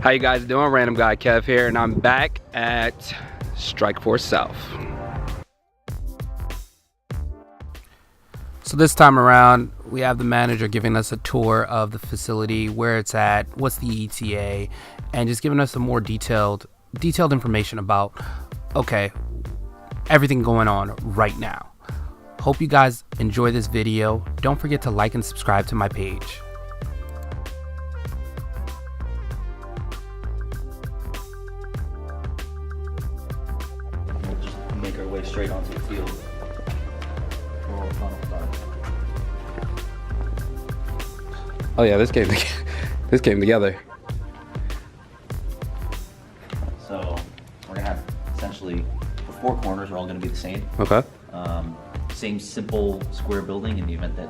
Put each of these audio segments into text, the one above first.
How you guys doing? RandomGuyKev here, and I'm back at Strikeforce South. So this time around, we have the manager giving us a tour of the facility, where it's at, what's the ETA, and just giving us some more detailed information about, okay, everything going on right now. Hope you guys enjoy this video. Don't forget to like and subscribe to my page. We'll just make our way straight onto the field. We're all funnel style. Oh yeah, this came together. So we're gonna have essentially the four corners are all gonna be the same. Okay. Same simple square building in the event that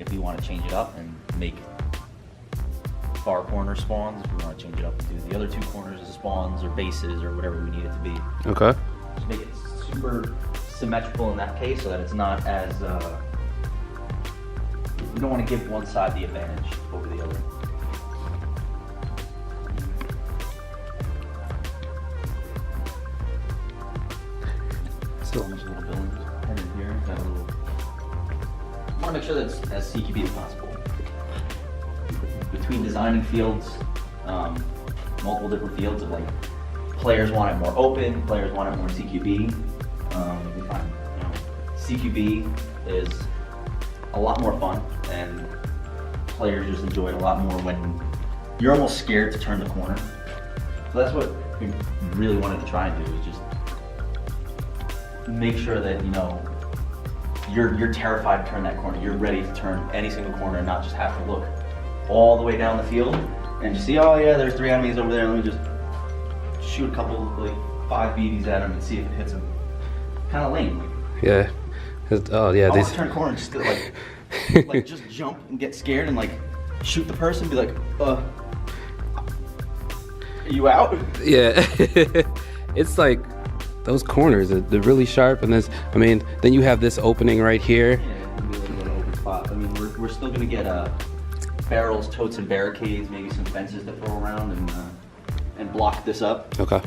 if we want to change it up and make far corner spawns, if we want to change it up and do the other two corners as spawns or bases or whatever we need it to be. Okay. Just make it super symmetrical in that case so that it's not as, we don't want to give one side the advantage over the other. So much little building head in here. Got a little. I want to make sure that it's as CQB as possible. Between designing fields, multiple different fields of like players want it more open, players want it more CQB. We find CQB is a lot more fun, and players just enjoy it a lot more when you're almost scared to turn the corner. So that's what we really wanted to try and do, is just make sure that you're terrified to turn that corner. You're ready to turn any single corner and not just have to look all the way down the field and you see, oh yeah, there's 3 enemies over there. Let me just shoot a couple, like 5 BBs at them and see if it hits them. Kind of lame. Yeah. Oh yeah. I want to turn a corner and just like just jump and get scared and like shoot the person and be like, are you out? Yeah. It's like those corners, they're really sharp, and then you have this opening right here. Yeah, it's gonna be a little bit of an open spot. I mean, we're still gonna get barrels, totes, and barricades, maybe some fences to throw around and block this up. Okay.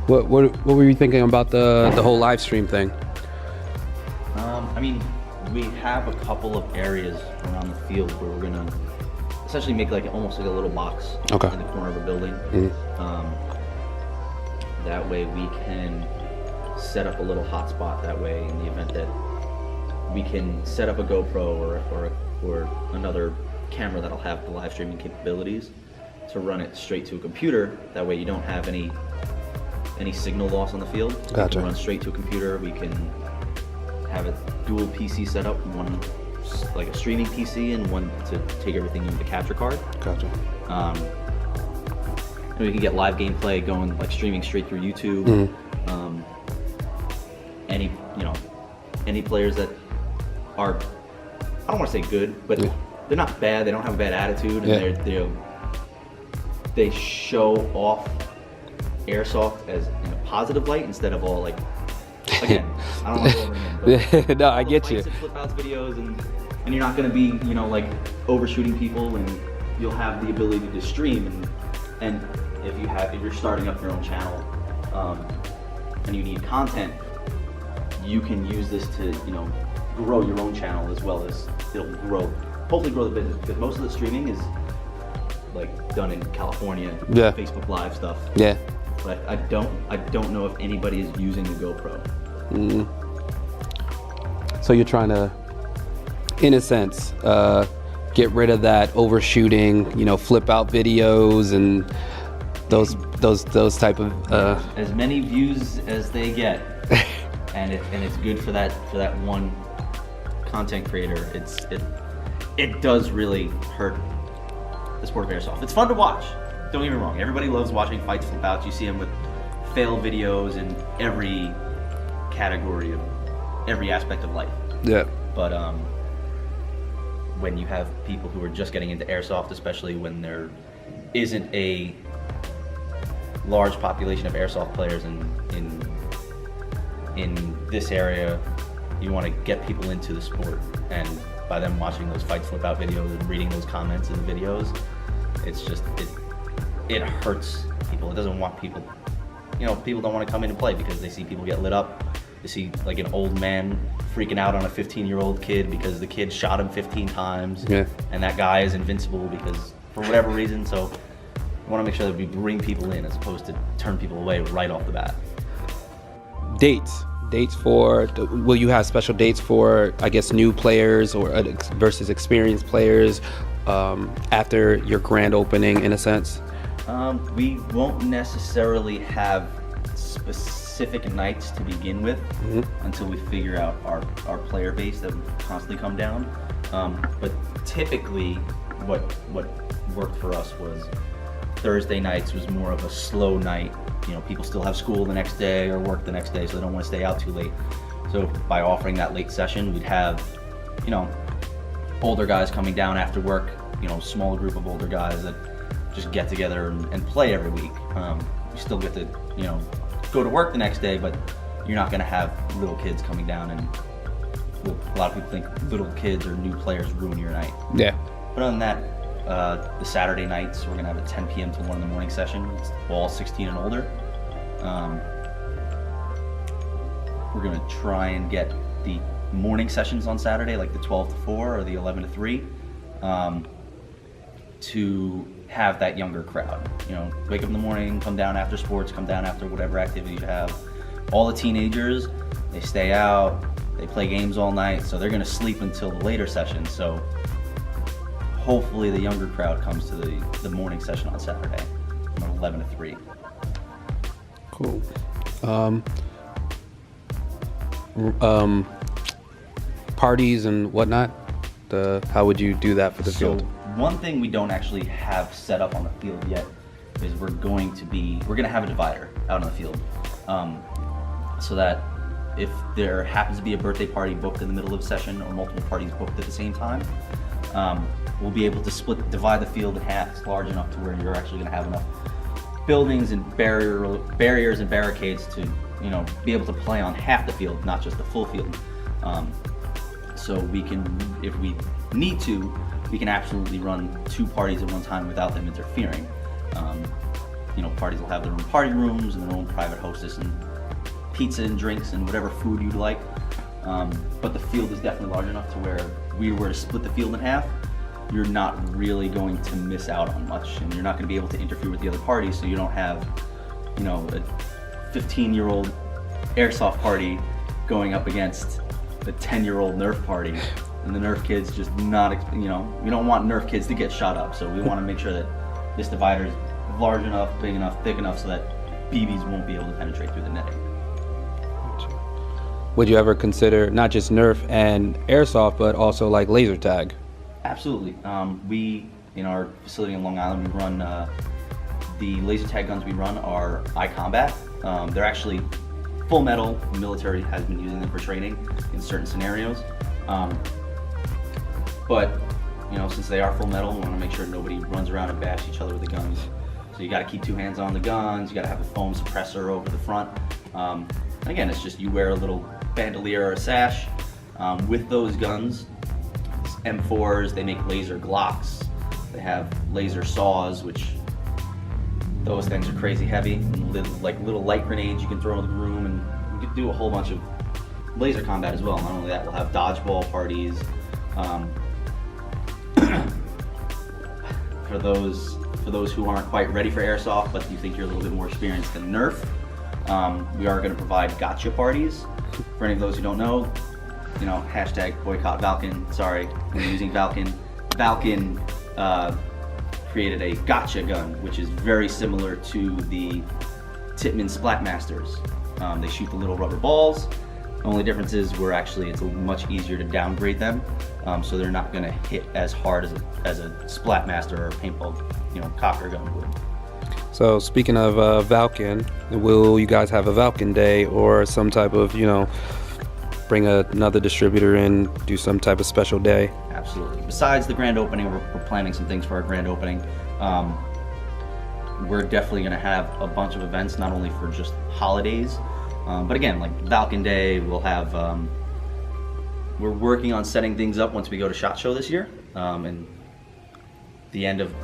What were you thinking about the whole live stream thing? I mean, we have a couple of areas around the field where we're gonna essentially make almost like a little box in the corner of a building. Mm-hmm. That way we can set up a little hotspot. That way, in the event that we can set up a GoPro or another camera that'll have the live streaming capabilities to run it straight to a computer. That way, you don't have any signal loss on the field. Gotcha. We can run straight to a computer. We can have a dual PC set up, one like a streaming PC and one to take everything into the capture card. Gotcha. And we can get live gameplay going, like streaming straight through YouTube. Mm-hmm. Any players that are, I don't want to say good, but they're not bad. They don't have a bad attitude, and they show off Airsoft as in a positive light instead of all like, again, I don't want to go over again, but no, I get you. Flip outs videos, and you're not going to be like overshooting people, and you'll have the ability to stream, and if you're starting up your own channel and you need content, you can use this to grow your own channel as well as it'll hopefully grow the business, because most of the streaming is like done in California, Facebook Live stuff. Yeah. But I don't know if anybody is using the GoPro. So you're trying to, in a sense, get rid of that overshooting, flip out videos and those type of as many views as they get, and it's good for that one content creator. It does really hurt the sport of airsoft. It's fun to watch. Don't get me wrong. Everybody loves watching fights flip outs. You see them with fail videos in every category of every aspect of life. Yeah. But when you have people who are just getting into airsoft, especially when there isn't a large population of airsoft players in this area, you want to get people into the sport, and by them watching those fights flip out videos and reading those comments in the videos, it's just it hurts people. It doesn't want people, people don't want to come in and play because they see people get lit up. They see like an old man freaking out on a 15-year-old kid because the kid shot him 15 times, and that guy is invincible because for whatever reason. So I want to make sure that we bring people in as opposed to turn people away right off the bat. Dates for, will you have special dates for, I guess, new players or versus experienced players after your grand opening, in a sense? We won't necessarily have specific nights to begin with until we figure out our player base that would constantly come down. But typically what worked for us was Thursday nights was more of a slow night. People still have school the next day or work the next day, so they don't want to stay out too late. So by offering that late session, we'd have, older guys coming down after work, small group of older guys that just get together and play every week. You still get to, go to work the next day, but you're not going to have little kids coming down, and a lot of people think little kids or new players ruin your night. Yeah. But other than that, the Saturday nights, we're going to have a 10 p.m. to 1 in the morning session. It's all 16 and older. We're going to try and get the morning sessions on Saturday, like the 12 to 4 or the 11 to 3, to have that younger crowd. Wake up in the morning, come down after sports, come down after whatever activities you have. All the teenagers, they stay out, they play games all night, so they're going to sleep until the later session. So hopefully the younger crowd comes to the morning session on Saturday from 11 to 3. Cool. Parties and whatnot, how would you do that for the field? One thing we don't actually have set up on the field yet is we're going to have a divider out on the field, so that if there happens to be a birthday party booked in the middle of the session or multiple parties booked at the same time, we'll be able to divide the field in half. It's large enough to where you're actually going to have enough buildings and barriers and barricades to, be able to play on half the field, not just the full field. So we can, if we need to, we can absolutely run 2 parties at one time without them interfering. Parties will have their own party rooms and their own private hostess and pizza and drinks and whatever food you'd like. But the field is definitely large enough to where if we were to split the field in half, you're not really going to miss out on much, and you're not going to be able to interfere with the other parties, so you don't have, a 15-year-old airsoft party going up against a 10-year-old Nerf party, and the Nerf kids just not, we don't want Nerf kids to get shot up, so we want to make sure that this divider is large enough, big enough, thick enough so that BBs won't be able to penetrate through the netting. Would you ever consider not just Nerf and airsoft, but also like laser tag? Absolutely. We, in our facility in Long Island, we run, the laser tag guns we run are iCombat. They're actually full metal. The military has been using them for training in certain scenarios. But, since they are full metal, we want to make sure nobody runs around and bash each other with the guns. So you got to keep 2 hands on the guns. You got to have a foam suppressor over the front. And again, it's just you wear a little bandolier or a sash. With those guns, M4s, they make laser Glocks. They have laser saws, which those things are crazy heavy. Like little light grenades you can throw into the room, and you can do a whole bunch of laser combat as well. Not only that, we'll have dodgeball parties. For those who aren't quite ready for airsoft, but you think you're a little bit more experienced than Nerf, We are going to provide gotcha parties. For any of those who don't know, hashtag boycott Valken. Sorry, we're using Valken. Valken created a gotcha gun, which is very similar to the Tippmann Splatmasters. They shoot the little rubber balls. The only difference is it's much easier to downgrade them, so they're not going to hit as hard as a Splatmaster or a paintball, cocker gun would. So speaking of Valken, will you guys have a Valken Day or some type of, bring another distributor in, do some type of special day? Absolutely. Besides the grand opening, we're planning some things for our grand opening. We're definitely going to have a bunch of events, not only for just holidays, but again, like Valken Day, we'll have, we're working on setting things up once we go to SHOT Show this year, and the end of,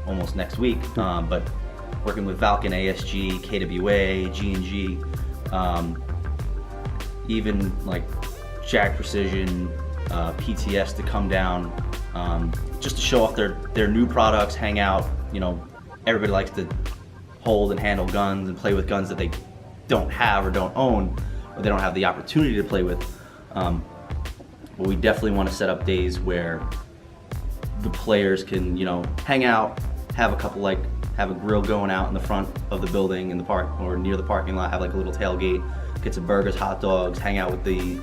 almost next week, but working with Valken, ASG, KWA, G&G, even like Jag Precision, PTS to come down, just to show off their new products, hang out. Everybody likes to hold and handle guns and play with guns that they don't have or don't own, or they don't have the opportunity to play with. But we definitely want to set up days where the players can, hang out, have a grill going out in the front of the building in the park or near the parking lot, have like a little tailgate, get some burgers, hot dogs, hang out with the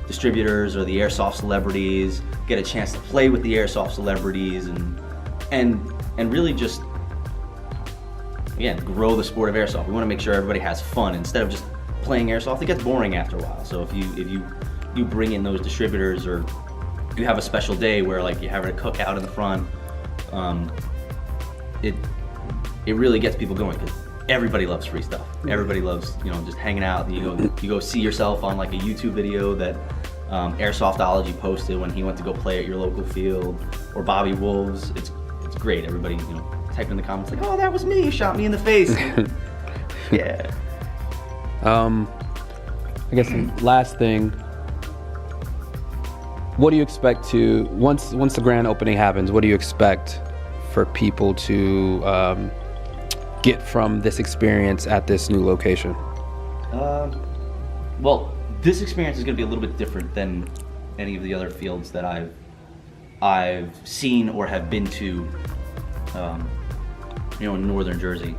distributors or the Airsoft celebrities, get a chance to play with the Airsoft celebrities, and really just, again, grow the sport of Airsoft. We want to make sure everybody has fun instead of just playing Airsoft. It gets boring after a while. So if you bring in those distributors, or you have a special day where like you're having a cookout in the front, it really gets people going, because everybody loves free stuff. Everybody loves, just hanging out. You go see yourself on like a YouTube video that Airsoftology posted when he went to go play at your local field, or Bobby Wolves. It's great. Everybody, type in the comments like, "Oh, that was me. Shot me in the face." Yeah. I guess last thing. What do you expect to once the grand opening happens? What do you expect for people to get from this experience at this new location? Well, this experience is going to be a little bit different than any of the other fields that I've seen or have been to, in northern Jersey.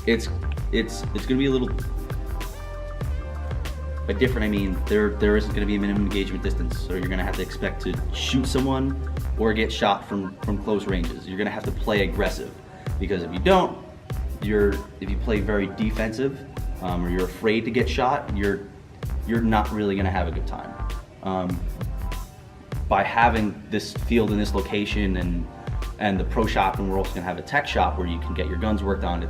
It's going to be a little bit different. I mean, there isn't going to be a minimum engagement distance, so you're going to have to expect to shoot someone or get shot from close ranges. You're going to have to play aggressive, because if you don't, if you play very defensive, or you're afraid to get shot, you're not really going to have a good time. By having this field in this location and the pro shop, and we're also going to have a tech shop where you can get your guns worked on,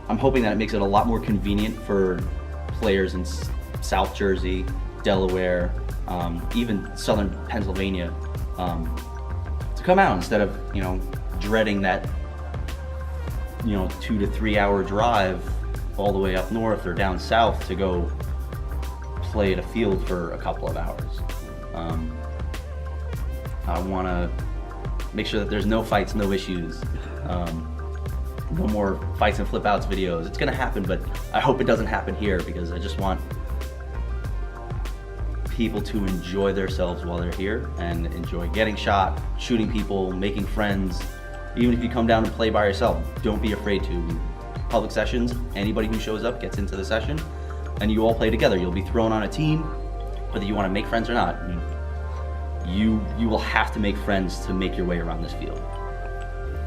I'm hoping that it makes it a lot more convenient for players in South Jersey, Delaware, even southern Pennsylvania, to come out instead of dreading that 2 to 3 hour drive all the way up north or down south to go play at a field for a couple of hours. I want to make sure that there's no fights, no issues, no more fights and flip outs videos. It's going to happen, but I hope it doesn't happen here, because I just want people to enjoy themselves while they're here and enjoy getting shot, shooting people, making friends. Even if you come down and play by yourself, don't be afraid to. Public sessions, anybody who shows up gets into the session, and you all play together. You'll be thrown on a team, whether you want to make friends or not. You will have to make friends to make your way around this field.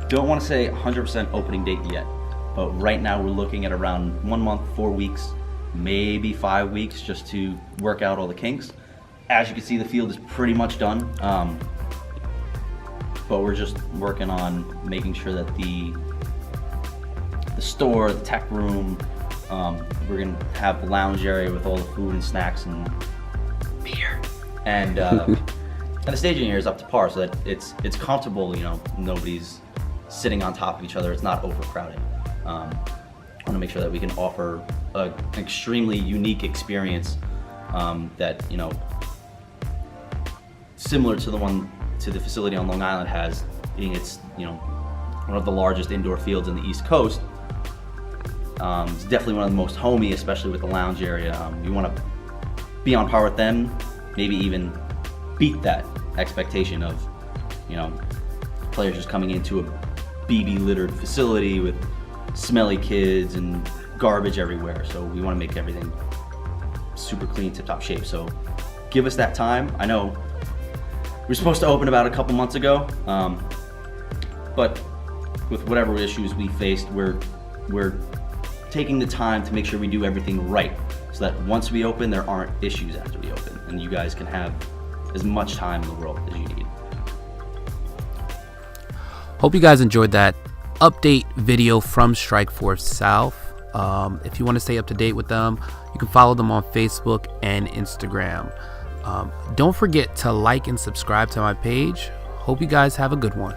Don't want to say 100% opening date yet, but right now we're looking at around 1 month, 4 weeks, maybe 5 weeks, just to work out all the kinks. As you can see, the field is pretty much done, but we're just working on making sure that the store, the tech room, we're gonna have the lounge area with all the food and snacks and beer, and the staging area is up to par, so that it's comfortable. Nobody's sitting on top of each other. It's not overcrowded. I want to make sure that we can offer an extremely unique experience that similar to the facility on Long Island has, being it's one of the largest indoor fields in the East Coast. It's definitely one of the most homey, especially with the lounge area. We want to be on par with them, maybe even beat that expectation of, you know, players just coming into a BB littered facility with smelly kids and garbage everywhere. So we want to make everything super clean, tip-top shape. So give us that time. I know we're supposed to open about a couple months ago, but with whatever issues we faced, we're taking the time to make sure we do everything right, so that once we open, there aren't issues after we open, and you guys can have as much time in the world as you need. Hope you guys enjoyed that update video from Strikeforce South. If you want to stay up to date with them, you can follow them on Facebook and Instagram. Don't forget to like and subscribe to my page. Hope you guys have a good one.